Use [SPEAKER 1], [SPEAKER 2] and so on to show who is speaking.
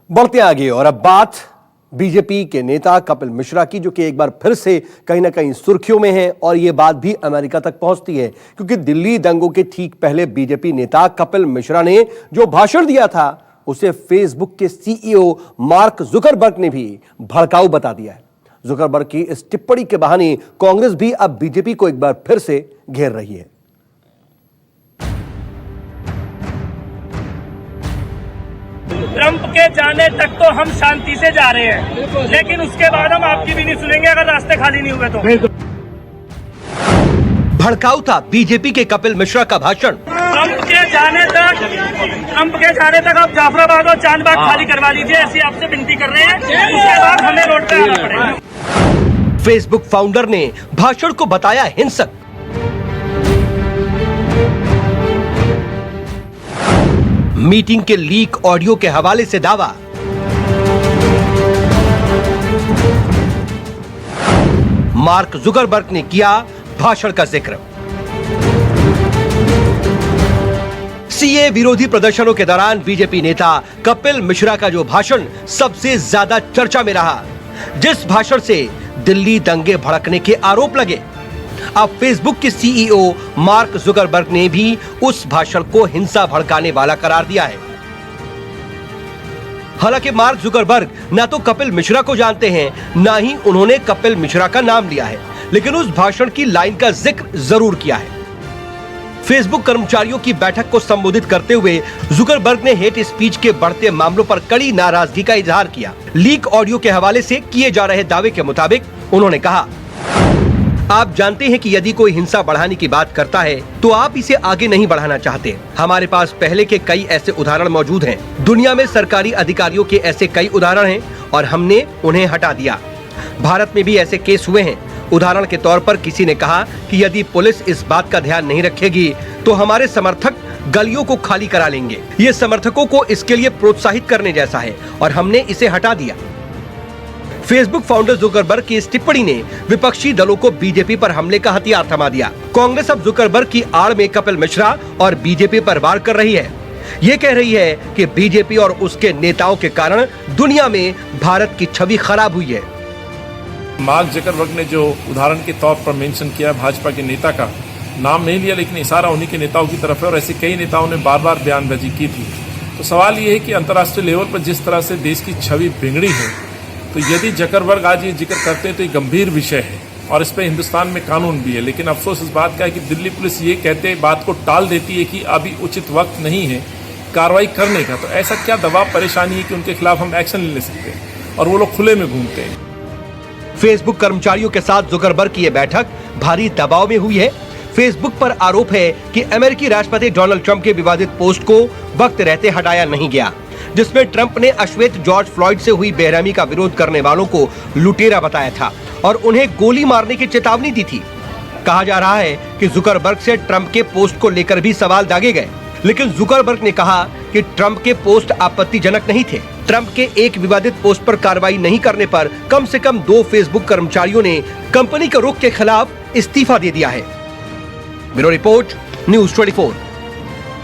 [SPEAKER 1] बढ़ते आगे और अब बात बीजेपी के नेता कपिल मिश्रा की, जो कि एक बार फिर से कहीं ना कहीं सुर्खियों में है और ये बात भी अमेरिका तक पहुंचती है, क्योंकि दिल्ली दंगों के ठीक पहले बीजेपी नेता कपिल मिश्रा ने जो भाषण दिया था उसे फेसबुक के सीईओ मार्क जुकरबर्ग ने भी भड़काऊ बता दिया है। जुकरबर्ग की इस टिप्पणी के बहाने कांग्रेस भी अब बीजेपी को एक बार फिर से घेर रही है।
[SPEAKER 2] ट्रंप के जाने तक तो हम शांति से जा रहे हैं, लेकिन उसके बाद हम आपकी भी नहीं सुनेंगे अगर रास्ते खाली नहीं हुए तो।
[SPEAKER 1] भड़काऊ था बीजेपी के कपिल मिश्रा का भाषण।
[SPEAKER 2] ट्रंप के जाने तक आप जाफराबाद और चांदबाग खाली करवा लीजिए, ऐसी आपसे विनती कर रहे हैं। उसके बाद हमें रोड पे आना पड़ेगा।
[SPEAKER 1] फेसबुक फाउंडर ने भाषण को बताया हिंसक। मीटिंग के लीक ऑडियो के हवाले से दावा। मार्क जुकरबर्ग ने किया भाषण का जिक्र। सीए विरोधी प्रदर्शनों के दौरान बीजेपी नेता कपिल मिश्रा का जो भाषण सबसे ज्यादा चर्चा में रहा, जिस भाषण से दिल्ली दंगे भड़कने के आरोप लगे, अब फेसबुक के सीईओ मार्क जुकरबर्ग ने भी उस भाषण को हिंसा भड़काने वाला करार दिया है। हालांकि मार्क जुकरबर्ग न तो कपिल मिश्रा को जानते हैं, न ही उन्होंने कपिल मिश्रा का नाम लिया है, लेकिन उस भाषण की लाइन का जिक्र जरूर किया है। फेसबुक कर्मचारियों की बैठक को संबोधित करते हुए जुकरबर्ग ने हेट स्पीच के बढ़ते मामलों पर कड़ी नाराजगी का इजहार किया। लीक ऑडियो के हवाले से किए जा रहे दावे के मुताबिक उन्होंने कहा, आप जानते हैं कि यदि कोई हिंसा बढ़ाने की बात करता है तो आप इसे आगे नहीं बढ़ाना चाहते। हमारे पास पहले के कई ऐसे उदाहरण मौजूद हैं। दुनिया में सरकारी अधिकारियों के ऐसे कई उदाहरण हैं और हमने उन्हें हटा दिया। भारत में भी ऐसे केस हुए हैं। उदाहरण के तौर पर किसी ने कहा कि यदि पुलिस इस बात का ध्यान नहीं रखेगी तो हमारे समर्थक गलियों को खाली करा लेंगे। ये समर्थकों को इसके लिए प्रोत्साहित करने जैसा है और हमने इसे हटा दिया। फेसबुक फाउंडर जुकरबर्ग की इस टिप्पणी ने विपक्षी दलों को बीजेपी पर हमले का हथियार थमा दिया। कांग्रेस अब जुकरबर्ग की आड़ में कपिल मिश्रा और बीजेपी पर वार कर रही है। ये कह रही है कि बीजेपी और उसके नेताओं के कारण दुनिया में भारत की छवि खराब हुई है।
[SPEAKER 3] मार्क जुकरबर्ग ने जो उदाहरण के तौर पर मेंशन किया भाजपा के नेता का नाम नहीं लिया, लेकिन इशारा उन्हीं के नेताओं की तरफ है और ऐसे कई नेताओं ने बार बार बयानबाजी की थी। तो सवाल ये है कि अंतर्राष्ट्रीय लेवल पर जिस तरह से देश की छवि बिगड़ी है, तो यदि जुकरबर्ग आज ये जिक्र करते हैं तो ये गंभीर विषय है और इस पर हिंदुस्तान में कानून भी है। लेकिन अफसोस इस बात का है कि दिल्ली पुलिस ये कहते बात को टाल देती है कि अभी उचित वक्त नहीं है कार्रवाई करने का। तो ऐसा क्या दबाव परेशानी है कि उनके खिलाफ हम एक्शन ले सकते हैं और वो लोग खुले में घूमते हैं।
[SPEAKER 1] फेसबुक कर्मचारियों के साथ जुकरबर्ग की यह बैठक भारी दबाव में हुई है। फेसबुक पर आरोप है कि अमेरिकी राष्ट्रपति डोनाल्ड ट्रंप के विवादित पोस्ट को वक्त रहते हटाया नहीं गया, जिसमें ट्रंप ने अश्वेत जॉर्ज फ्लॉयड से हुई बेरहमी का विरोध करने वालों को लुटेरा बताया था और उन्हें गोली मारने की चेतावनी दी थी। कहा जा रहा है कि जुकरबर्ग से ट्रंप के पोस्ट को लेकर भी सवाल दागे गए, लेकिन जुकरबर्ग ने कहा कि ट्रंप के पोस्ट आपत्तिजनक नहीं थे। ट्रंप के एक विवादित पोस्ट पर कार्रवाई नहीं करने पर कम से कम 2 फेसबुक कर्मचारियों ने कंपनी के रुख के खिलाफ इस्तीफा दे दिया है। Bureau report, news 24।